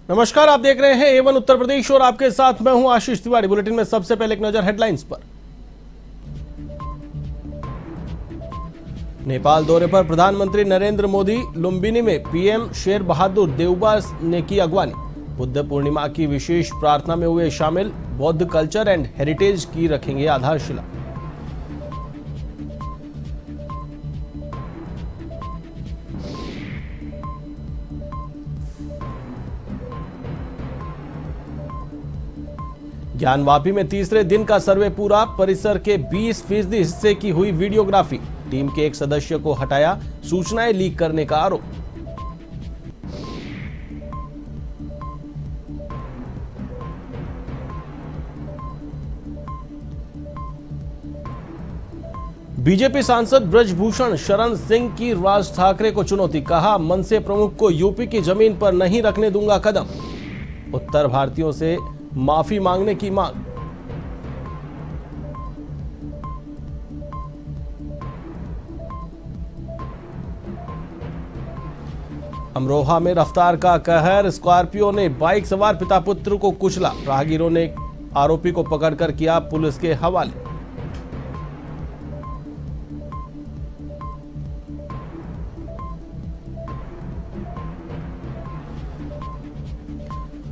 नमस्कार, आप देख रहे हैं A1 उत्तर प्रदेश और आपके साथ मैं हूं आशीष तिवारी। बुलेटिन में सबसे पहले एक नजर हेडलाइंस पर। नेपाल दौरे पर प्रधानमंत्री नरेंद्र मोदी। लुम्बिनी में पीएम शेर बहादुर देउबा ने की अगवानी। बुद्ध पूर्णिमा की विशेष प्रार्थना में हुए शामिल। बौद्ध कल्चर एंड हेरिटेज की रखेंगे आधारशिला। ज्ञानवापी में तीसरे दिन का सर्वे पूरा। परिसर के 20% हिस्से की हुई वीडियोग्राफी। टीम के एक सदस्य को हटाया। सूचनाएं लीक करने का आरोप। बीजेपी सांसद ब्रजभूषण शरण सिंह की राज ठाकरे को चुनौती। कहा, मनसे प्रमुख को यूपी की जमीन पर नहीं रखने दूंगा कदम। उत्तर भारतीयों से माफी मांगने की मांग। अमरोहा में रफ्तार का कहर। स्कॉर्पियो ने बाइक सवार पिता पुत्र को कुचला। राहगीरों ने आरोपी को पकड़कर किया पुलिस के हवाले।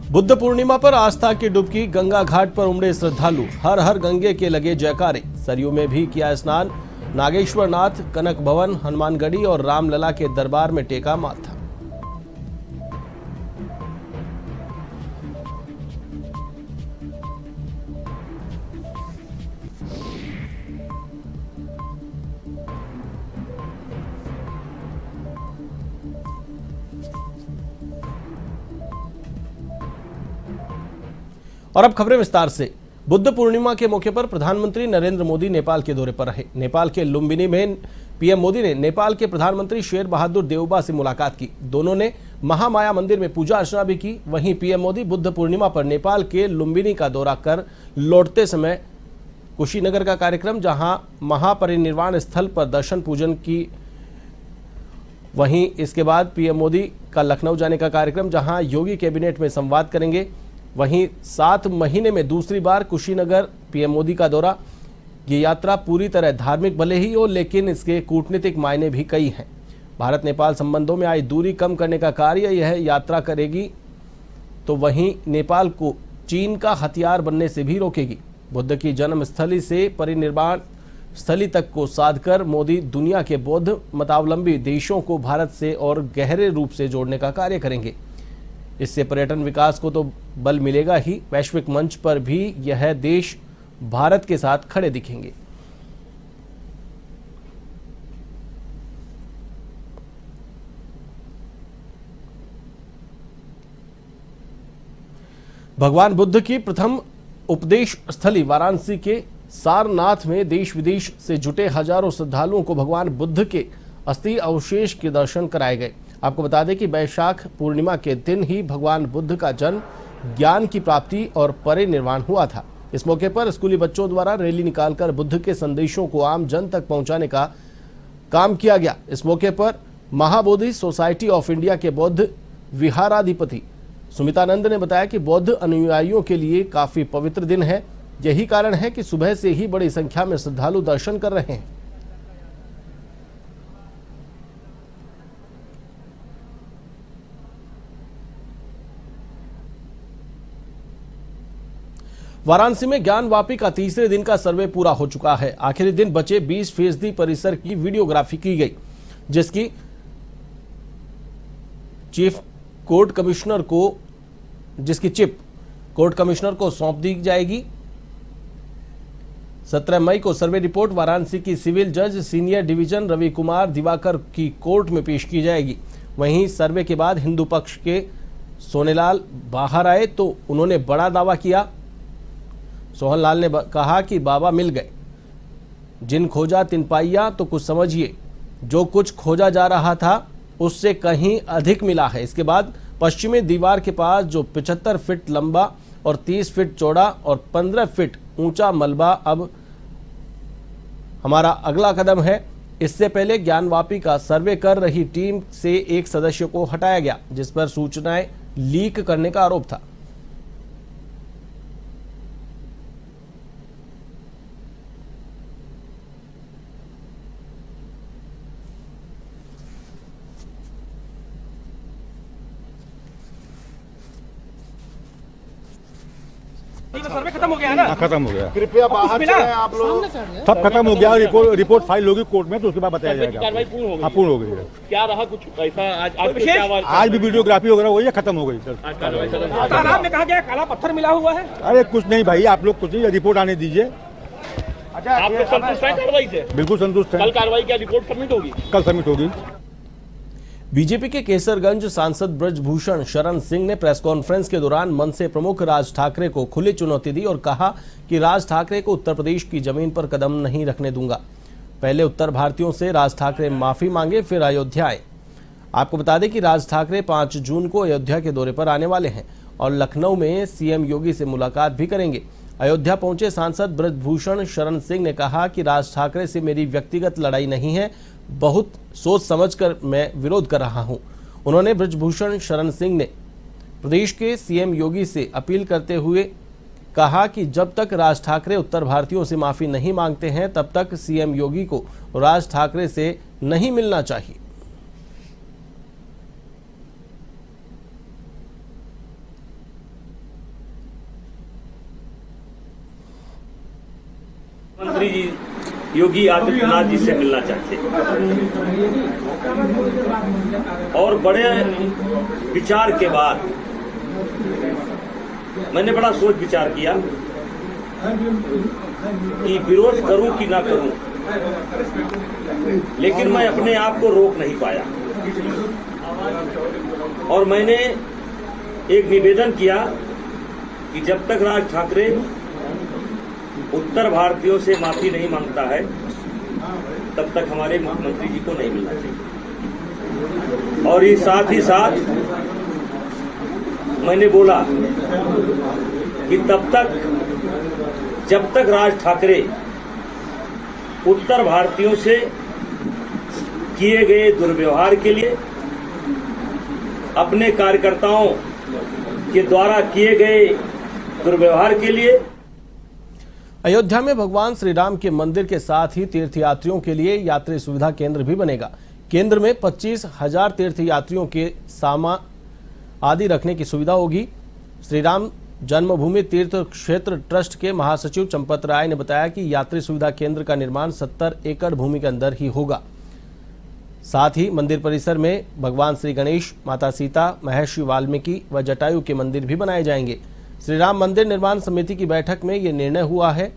बुद्ध पूर्णिमा पर आस्था की डुबकी। गंगा घाट पर उमड़े श्रद्धालु। हर हर गंगे के लगे जयकारे। सरयू में भी किया स्नान। नागेश्वर नाथ, कनक भवन, हनुमानगढ़ी और रामलला के दरबार में टेका माथा। और अब खबरें विस्तार से। बुद्ध पूर्णिमा के मौके पर प्रधानमंत्री नरेंद्र मोदी नेपाल के दौरे पर रहे। नेपाल के लुम्बिनी में पीएम मोदी ने नेपाल के प्रधानमंत्री शेर बहादुर देउबा से मुलाकात की। दोनों ने महामाया मंदिर में पूजा अर्चना भी की। वहीं पीएम मोदी बुद्ध पूर्णिमा पर नेपाल के लुम्बिनी का दौरा कर लौटते समय कुशीनगर का कार्यक्रम, जहां महापरिनिर्वाण स्थल पर दर्शन पूजन की। वहीं इसके बाद पीएम मोदी का लखनऊ जाने का कार्यक्रम, जहां योगी कैबिनेट में संवाद करेंगे। वहीं 7 महीने में दूसरी बार कुशीनगर पीएम मोदी का दौरा। ये यात्रा पूरी तरह धार्मिक भले ही हो, लेकिन इसके कूटनीतिक मायने भी कई हैं। भारत नेपाल संबंधों में आई दूरी कम करने का कार्य यह यात्रा करेगी, तो वहीं नेपाल को चीन का हथियार बनने से भी रोकेगी। बुद्ध की जन्मस्थली से परिनिर्वाण स्थली तक को साधकर मोदी दुनिया के बौद्ध मतावलंबी देशों को भारत से और गहरे रूप से जोड़ने का कार्य करेंगे। इससे पर्यटन विकास को तो बल मिलेगा ही, वैश्विक मंच पर भी यह देश भारत के साथ खड़े दिखेंगे। भगवान बुद्ध की प्रथम उपदेश स्थली वाराणसी के सारनाथ में देश विदेश से जुटे हजारों श्रद्धालुओं को भगवान बुद्ध के अस्थि अवशेष के दर्शन कराए गए। आपको बता दें कि वैशाख पूर्णिमा के दिन ही भगवान बुद्ध का जन्म, ज्ञान की प्राप्ति और परिनिर्वाण हुआ था। इस मौके पर स्कूली बच्चों द्वारा रैली निकालकर बुद्ध के संदेशों को आम जन तक पहुंचाने का काम किया गया। इस मौके पर महाबोधि सोसाइटी ऑफ इंडिया के बौद्ध विहाराधिपति सुमितानंद ने बताया कि बौद्ध अनुयायियों के लिए काफी पवित्र दिन है। यही कारण है कि सुबह से ही बड़ी संख्या में श्रद्धालु दर्शन कर रहे हैं। वाराणसी में ज्ञानवापी का तीसरे दिन का सर्वे पूरा हो चुका है। आखिरी दिन बचे 20% परिसर की वीडियोग्राफी की गई, जिसकी चिप कोर्ट कमिश्नर को सौंप दी जाएगी। 17 मई को सर्वे रिपोर्ट वाराणसी की सिविल जज सीनियर डिवीजन रवि कुमार दिवाकर की कोर्ट में पेश की जाएगी। वहीं सर्वे के बाद हिंदू पक्ष के सोनेलाल बाहर आए तो उन्होंने बड़ा दावा किया। सोहनलाल ने कहा कि बाबा मिल गए, जिन खोजा तिन पाइया, तो कुछ समझिए, जो कुछ खोजा जा रहा था उससे कहीं अधिक मिला है। इसके बाद पश्चिमी दीवार के पास जो 75 फीट लंबा और 30 फीट चौड़ा और 15 फीट ऊंचा मलबा अब हमारा अगला कदम है। इससे पहले ज्ञानवापी का सर्वे कर रही टीम से एक सदस्य को हटाया गया, जिस पर सूचनाएं लीक करने का आरोप था। सर्वे खत्म हो गया है ना? खत्म हो गया, कृपया बाहर चलें आप लोग। सब खत्म हो गया। रिपोर्ट फाइल होगी कोर्ट में, तो उसके बाद बताया जाएगा। कार्रवाई पूर्ण हो गई? हाँ, पूर्ण हो गई है। क्या रहा कुछ ऐसा आज आज भी वीडियोग्राफी वगैरह हुई है, खत्म हो गई सर। तालाब में कहा गया काला पत्थर मिला हुआ है। अरे कुछ नहीं भाई, आप लोग कुछ नहीं, रिपोर्ट आने दीजिए। आप लोग संतुष्ट हैं कार्रवाई से? बिल्कुल संतुष्ट है। कल कार्रवाई क्या रिपोर्ट सबमिट होगी? कल सबमिट होगी। बीजेपी के केसरगंज सांसद ब्रजभूषण शरण सिंह ने प्रेस कॉन्फ्रेंस के दौरान मनसे प्रमुख राज ठाकरे को खुली चुनौती दी और कहा कि राज ठाकरे को उत्तर प्रदेश की जमीन पर कदम नहीं रखने दूंगा। पहले उत्तर भारतीयों से राज ठाकरे माफी मांगे, फिर अयोध्या आए। आपको बता दें कि राज ठाकरे 5 जून को अयोध्या के दौरे पर आने वाले हैं और लखनऊ में सीएम योगी से मुलाकात भी करेंगे। अयोध्या पहुंचे सांसद ब्रजभूषण शरण सिंह ने कहा कि राज ठाकरे से मेरी व्यक्तिगत लड़ाई नहीं है, बहुत सोच समझकर मैं विरोध कर रहा हूं। उन्होंने ब्रजभूषण शरण सिंह ने प्रदेश के सीएम योगी से अपील करते हुए कहा कि जब तक राज ठाकरे उत्तर भारतीयों से माफी नहीं मांगते हैं तब तक सीएम योगी को राज ठाकरे से नहीं मिलना चाहिए। मंत्री जी योगी आदित्यनाथ जी से मिलना चाहते और बड़े विचार के बाद मैंने बड़ा सोच विचार किया कि विरोध करूं कि ना करूं, लेकिन मैं अपने आप को रोक नहीं पाया और मैंने एक निवेदन किया कि जब तक राज ठाकरे उत्तर भारतीयों से माफी नहीं मांगता है तब तक हमारे मुख्यमंत्री जी को नहीं मिलना चाहिए। और ये साथ ही साथ मैंने बोला कि तब तक जब तक राज ठाकरे उत्तर भारतीयों से किए गए दुर्व्यवहार के लिए, अपने कार्यकर्ताओं के द्वारा किए गए दुर्व्यवहार के लिए, अयोध्या में भगवान श्री राम के मंदिर के साथ ही तीर्थयात्रियों के लिए यात्री सुविधा केंद्र भी बनेगा। केंद्र में 25,000 तीर्थयात्रियों के सामान आदि रखने की सुविधा होगी। श्री राम जन्मभूमि तीर्थ क्षेत्र ट्रस्ट के महासचिव चंपत राय ने बताया कि यात्री सुविधा केंद्र का निर्माण 70 एकड़ भूमि के अंदर ही होगा। साथ ही मंदिर परिसर में भगवान श्री गणेश, माता सीता, महर्षि वाल्मीकि व जटायु के मंदिर भी बनाए जाएंगे। श्री राम मंदिर निर्माण समिति की बैठक में यह निर्णय हुआ है,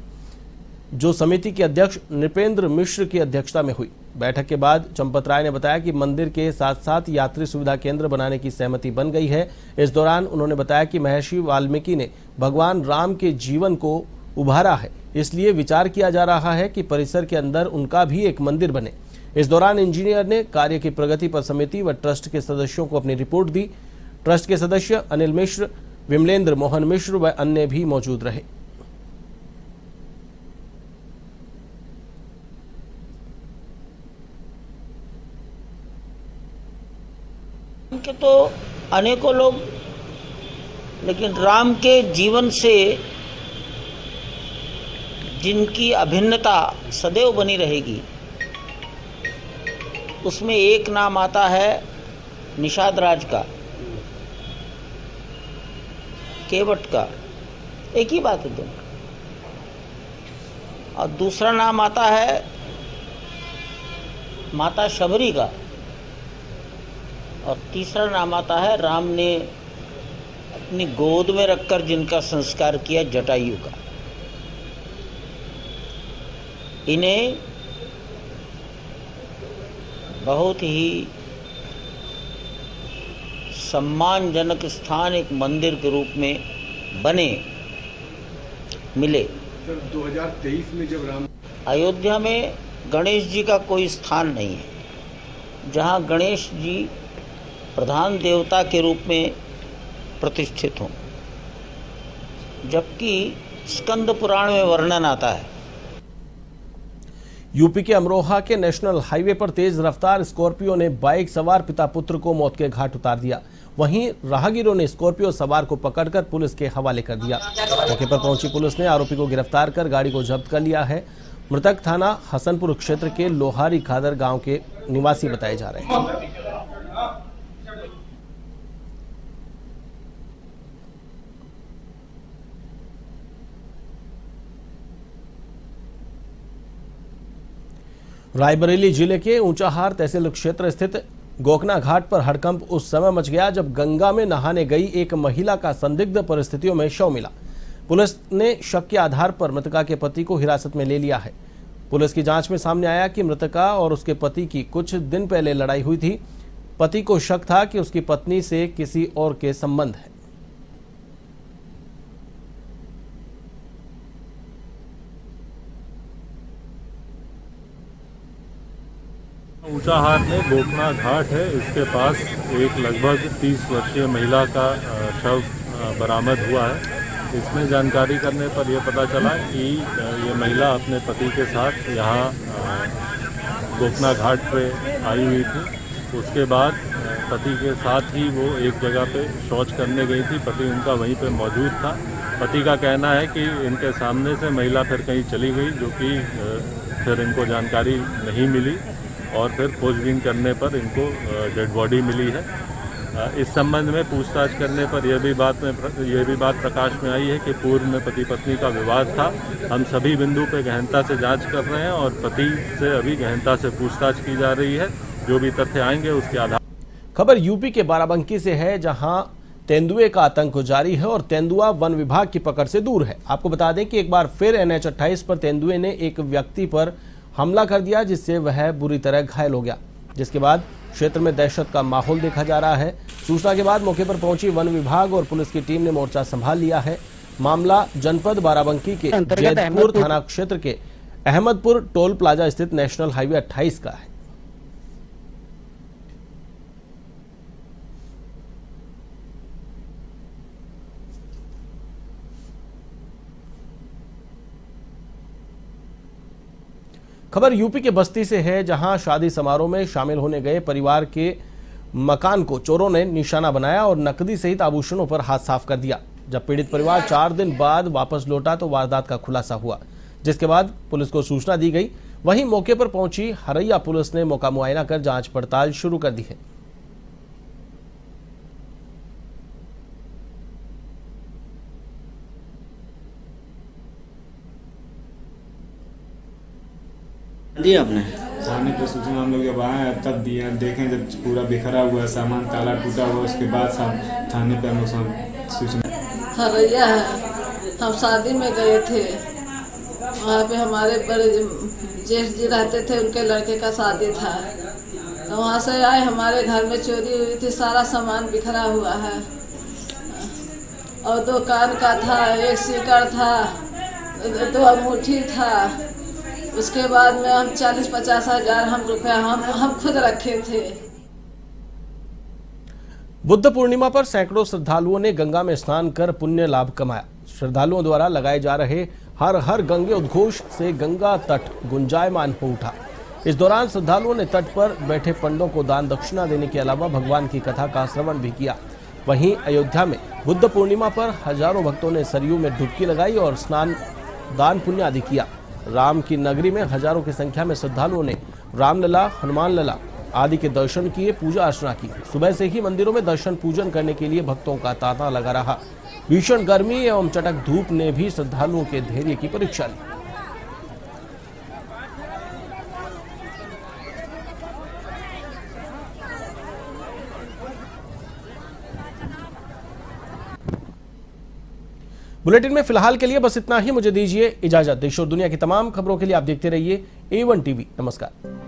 जो समिति के अध्यक्ष नृपेंद्र मिश्र की अध्यक्षता में हुई। बैठक के बाद चंपत राय ने बताया कि मंदिर के साथ साथ यात्री सुविधा केंद्र बनाने की सहमति बन गई है। इस दौरान उन्होंने बताया कि महर्षि वाल्मीकि ने भगवान राम के जीवन को उभारा है, इसलिए विचार किया जा रहा है कि परिसर के अंदर उनका भी एक मंदिर बने। इस दौरान इंजीनियर ने कार्य की प्रगति पर समिति व ट्रस्ट के सदस्यों को अपनी रिपोर्ट दी। ट्रस्ट के सदस्य अनिल मिश्र, विमलेंद्र मोहन मिश्र व अन्य भी मौजूद रहे। के तो अनेकों लोग, लेकिन राम के जीवन से जिनकी अभिन्नता सदैव बनी रहेगी, उसमें एक नाम आता है निषाद राज का, केवट का, एक ही बात है दोनों। और दूसरा नाम आता है माता शबरी का, और तीसरा नाम आता है राम ने अपनी गोद में रखकर जिनका संस्कार किया, जटायु का। इन्हें बहुत ही सम्मानजनक स्थान एक मंदिर के रूप में बने मिले। 2023 में जब राम अयोध्या में गणेश जी का कोई स्थान नहीं है जहां गणेश जी प्रधान देवता के रूप में प्रतिष्ठित हों, जबकि स्कंद पुराण में वर्णन आता है। यूपी के अमरोहा के नेशनल हाईवे पर तेज रफ्तार स्कॉर्पियो ने बाइक सवार पिता पुत्र को मौत के घाट उतार दिया। वहीं राहगीरों ने स्कॉर्पियो सवार को पकड़कर पुलिस के हवाले कर दिया। मौके पर पहुंची पुलिस ने आरोपी को गिरफ्तार कर गाड़ी को जब्त कर लिया है। मृतक थाना हसनपुर क्षेत्र के लोहारी खादर गांव के निवासी बताए जा रहे हैं। रायबरेली जिले के ऊंचाहार तहसील क्षेत्र स्थित गोकना घाट पर हड़कंप उस समय मच गया जब गंगा में नहाने गई एक महिला का संदिग्ध परिस्थितियों में शव मिला। पुलिस ने शक के आधार पर मृतका के पति को हिरासत में ले लिया है। पुलिस की जांच में सामने आया कि मृतका और उसके पति की कुछ दिन पहले लड़ाई हुई थी। पति को शक था कि उसकी पत्नी से किसी और के संबंध है। ऊंचाहार में गोकना घाट है, इसके पास एक लगभग 30 वर्षीय महिला का शव बरामद हुआ है। इसमें जानकारी करने पर यह पता चला कि ये महिला अपने पति के साथ यहाँ गोकना घाट पे आई हुई थी। उसके बाद पति के साथ ही वो एक जगह पे शौच करने गई थी। पति उनका वहीं पे मौजूद था। पति का कहना है कि इनके सामने से महिला फिर कहीं चली गई, जो कि फिर इनको जानकारी नहीं मिली और फिर खोजबीन करने पर इनको डेड बॉडी मिली है। इस संबंध में पूछताछ करने पर यह भी बात प्रकाश में आई है कि पूर्व में पति पत्नी का विवाद था। हम सभी बिंदु पे गहनता से जांच कर रहे हैं और पति से अभी गहनता से पूछताछ की जा रही है। जो भी तथ्य आएंगे उसके आधार। खबर यूपी के बाराबंकी से है, जहां तेंदुए का आतंक जारी है और तेंदुआ वन विभाग की पकड़ से दूर है। आपको बता दें कि एक बार फिर NH 28 पर तेंदुए ने एक व्यक्ति पर हमला कर दिया, जिससे वह बुरी तरह घायल हो गया, जिसके बाद क्षेत्र में दहशत का माहौल देखा जा रहा है। सूचना के बाद मौके पर पहुंची वन विभाग और पुलिस की टीम ने मोर्चा संभाल लिया है। मामला जनपद बाराबंकी के जैदपुर थाना क्षेत्र के अहमदपुर टोल प्लाजा स्थित नेशनल हाईवे 28 का है। खबर यूपी के बस्ती से है, जहां शादी समारोह में शामिल होने गए परिवार के मकान को चोरों ने निशाना बनाया और नकदी सहित आभूषणों पर हाथ साफ कर दिया। जब पीड़ित परिवार 4 दिन बाद वापस लौटा तो वारदात का खुलासा हुआ, जिसके बाद पुलिस को सूचना दी गई। वहीं मौके पर पहुंची हरैया पुलिस ने मौका मुआयना कर जांच पड़ताल शुरू कर दी है। दिया आपने थाने पे सूचना हम लोग जब आए तब दिए, देखें जब पूरा बिखरा हुआ सामान, ताला टूटा हुआ, उसके बाद सब थाने पे हम लोग सूचना। हरैया है, हम शादी में गए थे, वहाँ पे हमारे बड़े जेठ जी रहते थे, उनके लड़के का शादी था, तो वहाँ से आए, हमारे घर में चोरी हुई थी, सारा सामान बिखरा हुआ है और 2 कान का था, 1 सीकर था, 2 अंगूठी था। उसके बाद में हम 40-50 हजार रुपया हम खुद रखे थे। बुद्ध पूर्णिमा पर सैकड़ों श्रद्धालुओं ने गंगा में स्नान कर पुण्य लाभ कमाया। श्रद्धालुओं द्वारा लगाए जा रहे हर हर गंगे उद्घोष से गंगा तट गुंजायमान हो उठा। इस दौरान श्रद्धालुओं ने तट पर बैठे पंडों को दान दक्षिणा देने के अलावा भगवान की कथा का श्रवण भी किया। वहीं अयोध्या में बुद्ध पूर्णिमा पर हजारों भक्तों ने सरयू में डुबकी लगाई और स्नान, दान पुण्य आदि किया। राम की नगरी में हजारों की संख्या में श्रद्धालुओं ने रामलला, हनुमान लला आदि के दर्शन किए, पूजा अर्चना की। सुबह से ही मंदिरों में दर्शन पूजन करने के लिए भक्तों का तांता लगा रहा। भीषण गर्मी एवं चटक धूप ने भी श्रद्धालुओं के धैर्य की परीक्षा ली। बुलेटिन में फिलहाल के लिए बस इतना ही। मुझे दीजिए इजाजत। देश और दुनिया की तमाम खबरों के लिए आप देखते रहिए A1 TV। नमस्कार।